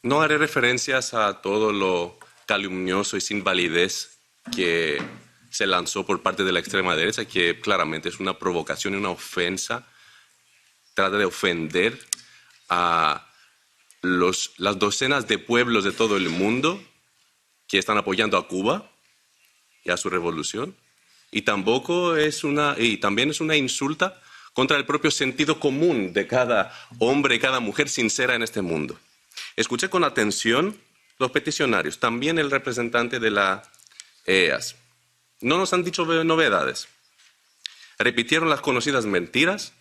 No haré referencias a todo lo calumnioso y sin validez que se lanzó por parte de la extrema derecha, que claramente es una provocación y una ofensa. Trata de ofender a las docenas de pueblos de todo el mundo que están apoyando a Cuba y a su revolución. Y también es una insulta contra el propio sentido común de cada hombre y cada mujer sincera en este mundo. Escuché con atención los peticionarios, también el representante de la EAS. No nos han dicho novedades. Repitieron las conocidas mentiras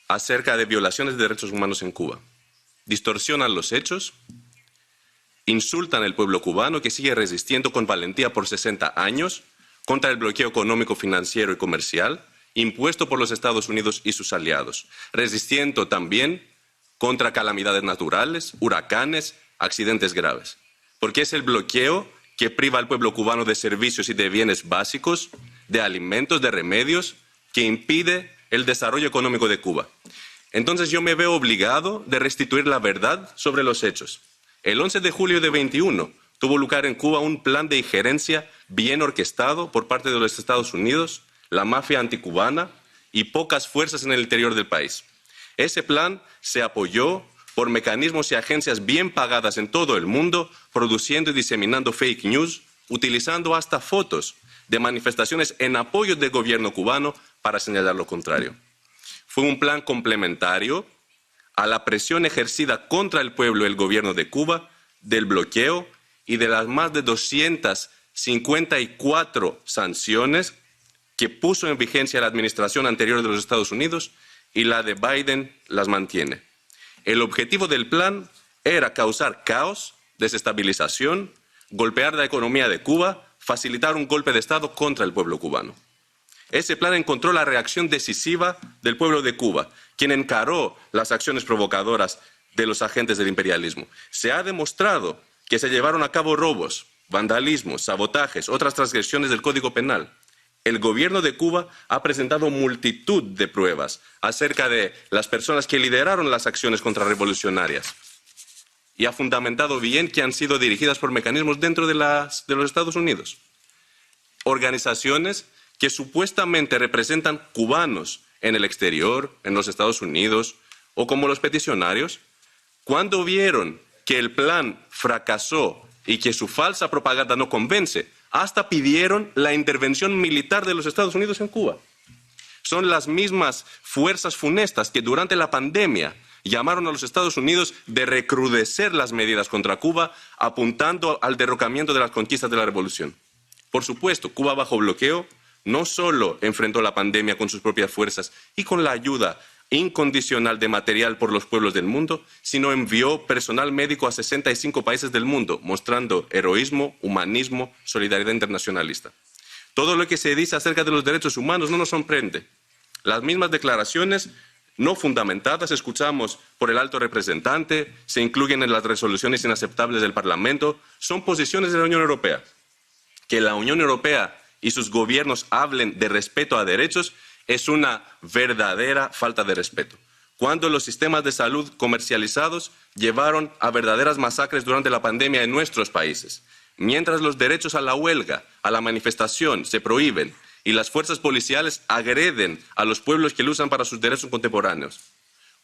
acerca de violaciones de derechos humanos en Cuba. Distorsionan los hechos, insultan al pueblo cubano que sigue resistiendo con valentía por 60 años contra el bloqueo económico, financiero y comercial impuesto por los Estados Unidos y sus aliados, resistiendo también contra calamidades naturales, huracanes, accidentes graves. Porque es el bloqueo que priva al pueblo cubano de servicios y de bienes básicos, de alimentos, de remedios, que impide el desarrollo económico de Cuba. Entonces yo me veo obligado de restituir la verdad sobre los hechos. El 11 de julio de 21 tuvo lugar en Cuba un plan de injerencia bien orquestado por parte de los Estados Unidos, la mafia anticubana y pocas fuerzas en el interior del país. Ese plan se apoyó por mecanismos y agencias bien pagadas en todo el mundo, produciendo y diseminando fake news, utilizando hasta fotos de manifestaciones en apoyo del gobierno cubano para señalar lo contrario. Fue un plan complementario a la presión ejercida contra el pueblo y el gobierno de Cuba, del bloqueo y de las más de 254 sanciones que puso en vigencia la administración anterior de los Estados Unidos y la de Biden las mantiene. El objetivo del plan era causar caos, desestabilización, golpear la economía de Cuba, facilitar un golpe de Estado contra el pueblo cubano. Ese plan encontró la reacción decisiva del pueblo de Cuba, quien encaró las acciones provocadoras de los agentes del imperialismo. Se ha demostrado que se llevaron a cabo robos, vandalismos, sabotajes, otras transgresiones del Código Penal. El gobierno de Cuba ha presentado multitud de pruebas acerca de las personas que lideraron las acciones contrarrevolucionarias y ha fundamentado bien que han sido dirigidas por mecanismos dentro de los Estados Unidos. Organizaciones que supuestamente representan cubanos en el exterior, en los Estados Unidos, o como los peticionarios, cuando vieron que el plan fracasó y que su falsa propaganda no convence, hasta pidieron la intervención militar de los Estados Unidos en Cuba. Son las mismas fuerzas funestas que durante la pandemia llamaron a los Estados Unidos de recrudecer las medidas contra Cuba, apuntando al derrocamiento de las conquistas de la revolución. Por supuesto, Cuba bajo bloqueo no solo enfrentó la pandemia con sus propias fuerzas y con la ayuda incondicional de material por los pueblos del mundo, sino envió personal médico a 65 países del mundo, mostrando heroísmo, humanismo, solidaridad internacionalista. Todo lo que se dice acerca de los derechos humanos no nos sorprende. Las mismas declaraciones no fundamentadas escuchamos por el alto representante, se incluyen en las resoluciones inaceptables del Parlamento, son posiciones de la Unión Europea. Que la Unión Europea y sus gobiernos hablen de respeto a derechos es una verdadera falta de respeto. Cuando los sistemas de salud comercializados llevaron a verdaderas masacres durante la pandemia en nuestros países, mientras los derechos a la huelga, a la manifestación se prohíben y las fuerzas policiales agreden a los pueblos que luchan para sus derechos contemporáneos.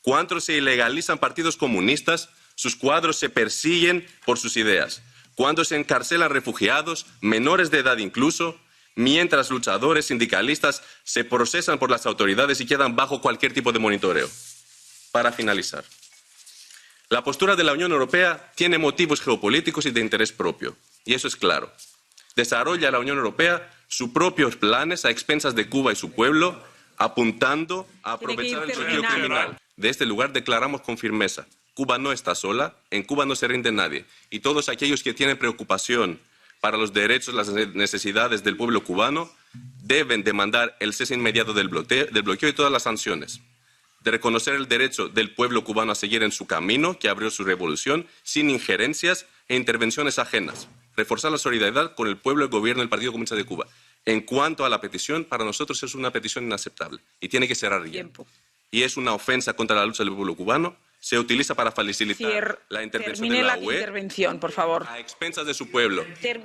Cuando se ilegalizan partidos comunistas, sus cuadros se persiguen por sus ideas. Cuando se encarcelan refugiados, menores de edad incluso, mientras luchadores sindicalistas se procesan por las autoridades y quedan bajo cualquier tipo de monitoreo. Para finalizar, la postura de la Unión Europea tiene motivos geopolíticos y de interés propio, y eso es claro. Desarrolla la Unión Europea sus propios planes a expensas de Cuba y su pueblo, apuntando a aprovechar el bloqueo criminal. De este lugar declaramos con firmeza: Cuba no está sola, en Cuba no se rinde nadie, y todos aquellos que tienen preocupación para los derechos, las necesidades del pueblo cubano, deben demandar el cese inmediato del bloqueo y todas las sanciones, de reconocer el derecho del pueblo cubano a seguir en su camino que abrió su revolución sin injerencias e intervenciones ajenas, reforzar la solidaridad con el pueblo, el gobierno y el Partido Comunista de Cuba. En cuanto a la petición, para nosotros es una petición inaceptable y tiene que cerrar ya. Y es una ofensa contra la lucha del pueblo cubano se utiliza para facilitar la intervención de Termine la la UE intervención, por favor. a expensas de su pueblo.